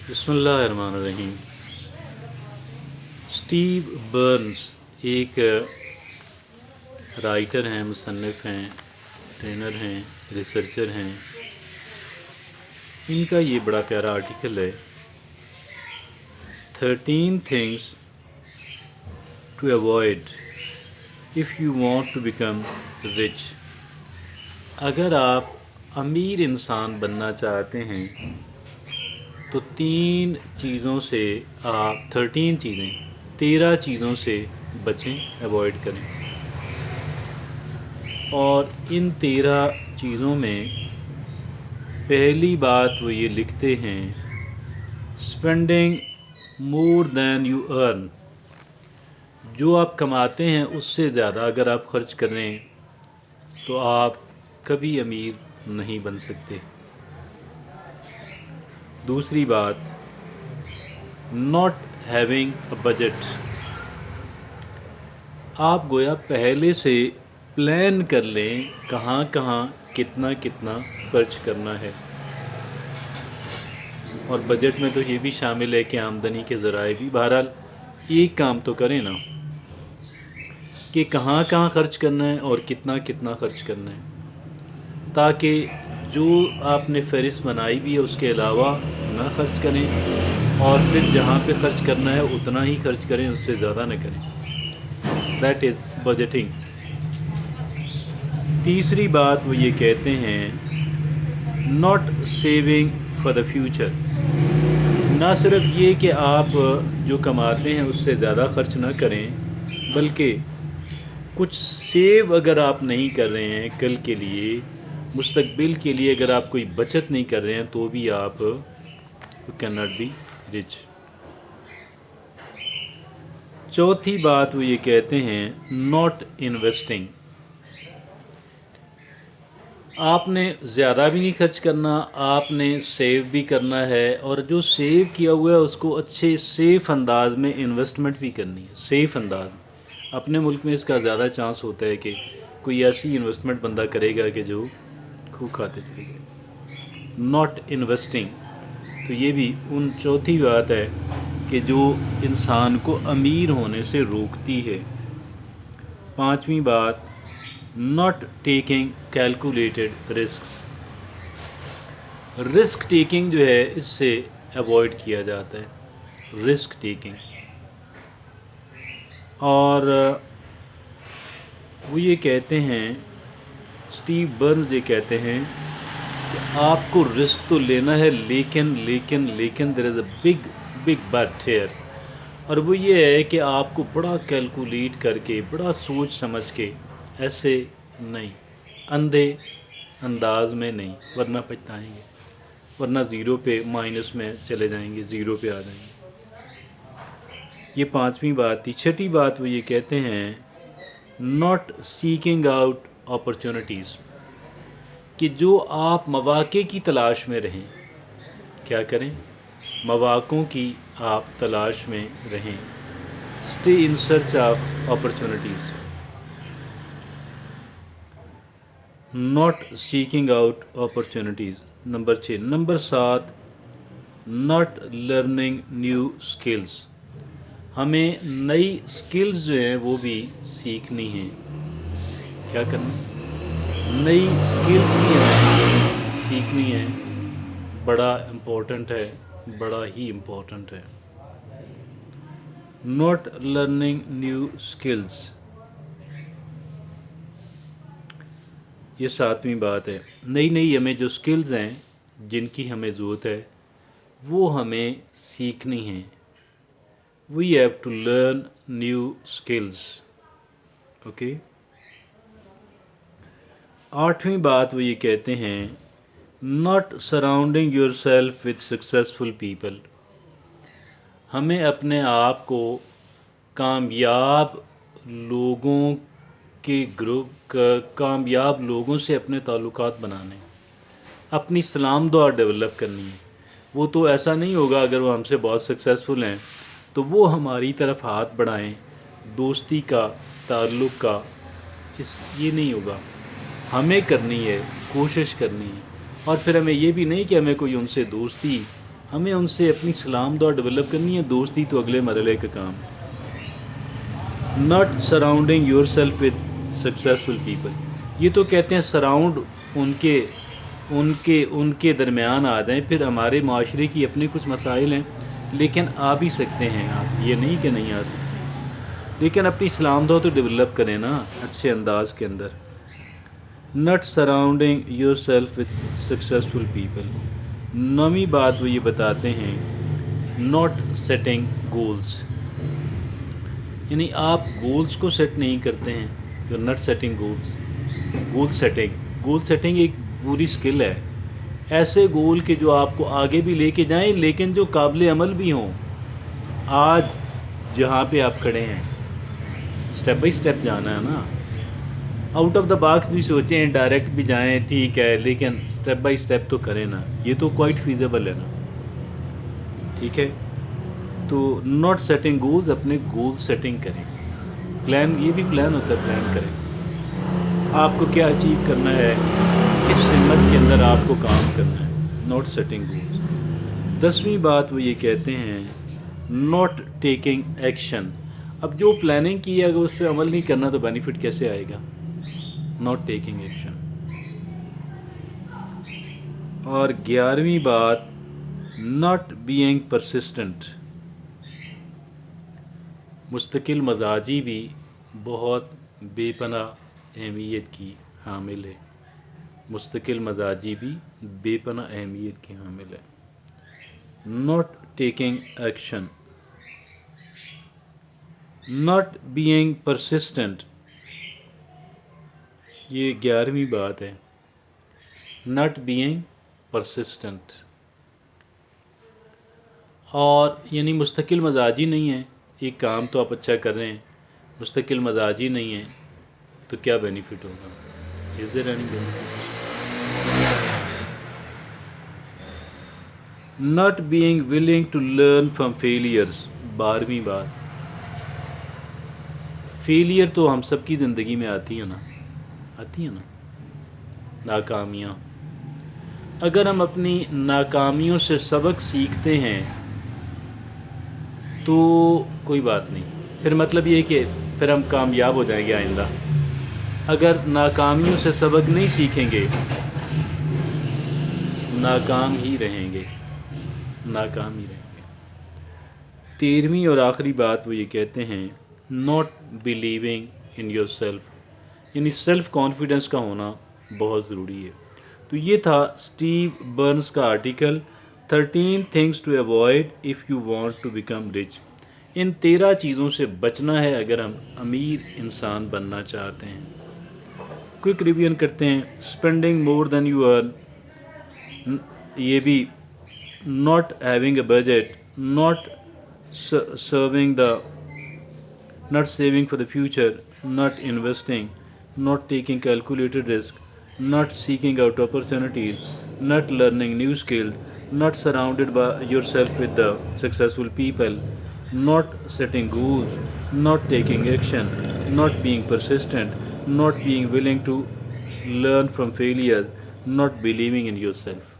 بسم اللہ الرحمن الرحیم۔ اسٹیو برنز ایک رائٹر ہیں، مصنف ہیں، ٹرینر ہیں، ریسرچر ہیں۔ ان کا یہ بڑا پیارا آرٹیکل ہے 13 things to avoid if you want to become rich۔ اگر آپ امیر انسان بننا چاہتے ہیں تو 13 چیزوں سے آپ 13 چیزوں سے بچیں، ایوائڈ کریں۔ اور ان 13 چیزوں میں پہلی بات وہ یہ لکھتے ہیں spending more then you earn. جو آپ کماتے ہیں اس سے زیادہ اگر آپ خرچ کریں تو آپ کبھی امیر نہیں بن سکتے۔ دوسری بات ناٹ ہیونگ اے بجٹ۔ آپ گویا پہلے سے پلان کر لیں کہاں کہاں کتنا خرچ کرنا ہے، اور بجٹ میں تو یہ بھی شامل ہے کہ آمدنی کے ذرائع بھی۔ بہرحال ایک کام تو کریں نا کہ کہاں کہاں خرچ کرنا ہے اور کتنا خرچ کرنا ہے، تاکہ جو آپ نے فہرست بنائی بھی ہے اس کے علاوہ نہ خرچ کریں، اور پھر جہاں پہ خرچ کرنا ہے اتنا ہی خرچ کریں، اس سے زیادہ نہ کریں۔ That is budgeting. تیسری بات وہ یہ کہتے ہیں not saving for the future. نہ صرف یہ کہ آپ جو کماتے ہیں اس سے زیادہ خرچ نہ کریں، بلکہ کچھ سیو اگر آپ نہیں کر رہے ہیں کل کے لیے، مستقبل کے لیے اگر آپ کوئی بچت نہیں کر رہے ہیں تو بھی آپ کین ناٹ بی رچ۔ چوتھی بات وہ یہ کہتے ہیں ناٹ انویسٹنگ۔ آپ نے زیادہ بھی نہیں خرچ کرنا، آپ نے سیو بھی کرنا ہے، اور جو سیو کیا ہوا ہے اس کو اچھے سیف انداز میں انویسٹمنٹ بھی کرنی ہے۔ سیف انداز میں اپنے ملک میں اس کا زیادہ چانس ہوتا ہے کہ کوئی ایسی انویسٹمنٹ بندہ کرے گا کہ جو خو کھاتے چلے گئے۔ ناٹ انویسٹنگ، تو یہ بھی ان چوتھی بات ہے کہ جو انسان کو امیر ہونے سے روکتی ہے۔ پانچویں بات not taking calculated risks. Risk taking جو ہے اس سے ایوائڈ کیا جاتا ہے، رسک ٹیکنگ۔ اور وہ یہ کہتے ہیں اسٹیو برنز یہ کہتے ہیں کہ آپ کو رسک تو لینا ہے، لیکن دیر از اے بگ بٹ ہیئر، اور وہ یہ ہے کہ آپ کو بڑا کیلکولیٹ کر کے، بڑا سوچ سمجھ کے، ایسے نہیں، اندھے انداز میں نہیں، ورنہ پچھتائیں گے، ورنہ زیرو پہ مائنس میں چلے جائیں گے، زیرو پہ آ جائیں گے۔ یہ پانچویں بات تھی۔ چھٹی بات وہ یہ کہتے ہیں ناٹ سیکنگ آؤٹ اپرچونیٹیز، کہ جو آپ مواقع کی تلاش میں رہیں۔ کیا کریں؟ مواقعوں کی آپ تلاش میں رہیں۔ Stay in search of opportunities, not seeking out opportunities. Number 6۔ Number 7 not learning new skills. ہمیں نئی اسکلز جو ہیں وہ بھی سیکھنی ہیں۔ کیا کرنا؟ نئی اسکلز بھی ہمیں سیکھنی ہیں۔ بڑا امپورٹنٹ ہے، بڑا ہی امپورٹنٹ ہے۔ ناٹ لرننگ نیو اسکلز، یہ 7ویں بات ہے۔ نئی ہمیں جو اسکلز ہیں جن کی ہمیں ضرورت ہے وہ ہمیں سیکھنی ہیں۔ We have to learn new skills, okay. 8ویں بات وہ یہ کہتے ہیں not surrounding yourself with successful people. ہمیں اپنے آپ کو کامیاب لوگوں کے گروپ، کامیاب لوگوں سے اپنے تعلقات بنانے، اپنی سلام دعا ڈیولپ کرنی ہے۔ وہ تو ایسا نہیں ہوگا اگر وہ ہم سے بہت سکسیزفل ہیں تو وہ ہماری طرف ہاتھ بڑھائیں، دوستی کا، تعلق کا، یہ نہیں ہوگا۔ ہمیں کرنی ہے، کوشش کرنی ہے، اور پھر ہمیں یہ بھی نہیں کہ ہمیں کوئی ان سے دوستی ہمیں ان سے اپنی سلام دعا ڈیولپ کرنی ہے، دوستی تو اگلے مرحلے کا کام. Not surrounding yourself with successful people. یہ تو کہتے ہیں سراؤنڈ ان کے درمیان آ جائیں. پھر ہمارے معاشرے کی اپنے کچھ مسائل ہیں، لیکن آ بھی سکتے ہیں آپ، یہ نہیں کہ نہیں آ سکتے، لیکن اپنی سلام دعا تو ڈیولپ کریں نا اچھے انداز کے اندر. Not surrounding yourself with successful people. 9ویں بات وہ یہ بتاتے ہیں، ناٹ سیٹنگ گولز. یعنی آپ گولز کو سیٹ نہیں کرتے ہیں. You not setting goals. Goal setting ایک پوری سکل ہے. ایسے گول کہ جو آپ کو آگے بھی لے کے جائیں، لیکن جو قابل عمل بھی ہوں. آج جہاں پہ آپ کھڑے ہیں سٹیپ بائی سٹیپ جانا ہے نا. آؤٹ آف دا باکس بھی سوچیں، ڈائریکٹ بھی جائیں، ٹھیک ہے، لیکن سٹیپ بائی سٹیپ تو کریں نا. یہ تو کوائٹ فیزیبل ہے نا. ٹھیک ہے، تو ناٹ سیٹنگ گولز، اپنے گول سیٹنگ کریں. پلان، یہ بھی پلان ہوتا ہے، پلان کریں آپ کو کیا اچیو کرنا ہے، کس سمت کے اندر آپ کو کام کرنا ہے. Not setting goals. 10ویں بات وہ یہ کہتے ہیں، ناٹ ٹیکنگ ایکشن. اب جو پلاننگ کی ہے اگر اس پہ عمل نہیں کرنا تو بینیفٹ کیسے آئے گا. Not taking action. اور 11ویں بات، ناٹ بینگ پرسسٹنٹ. مستقل مزاجی بھی بہت بے پناہ اہمیت کی حامل ہے. مستقل مزاجی بھی بے پناہ اہمیت کی حامل ہے. Not taking action, not being persistent. یہ 11ویں بات ہے، ناٹ بینگ پرسسٹنٹ. اور یعنی مستقل مزاجی نہیں ہے. ایک کام تو آپ اچھا کر رہے ہیں، مستقل مزاجی نہیں ہے تو کیا بینیفٹ ہوگا. Is there any benefit? Not being willing to learn from failures. 12ویں بات، فیلئر تو ہم سب کی زندگی میں آتی ہے نا، آتی ہے نا، ناکامیاں. اگر ہم اپنی ناکامیوں سے سبق سیکھتے ہیں تو کوئی بات نہیں، پھر مطلب یہ کہ پھر ہم کامیاب ہو جائیں گے آئندہ. اگر ناکامیوں سے سبق نہیں سیکھیں گے ناکام ہی رہیں گے، ناکام ہی رہیں گے. 13ویں اور آخری بات وہ یہ کہتے ہیں، not believing in yourself. یعنی سیلف کانفیڈنس کا ہونا بہت ضروری ہے. تو یہ تھا اسٹیو برنز کا article 13 things to avoid if you want to become rich. ان 13 چیزوں سے بچنا ہے اگر ہم امیر انسان بننا چاہتے ہیں. کوئک ریویژن کرتے ہیں. Spending more then you earn, یہ بھی not having a budget, not saving for the future, not investing, not taking calculated risk, not seeking out opportunities, not learning new skills, not surrounded by yourself with the successful people, not setting goals, not taking action, not being persistent, not being willing to learn from failure, not believing in yourself.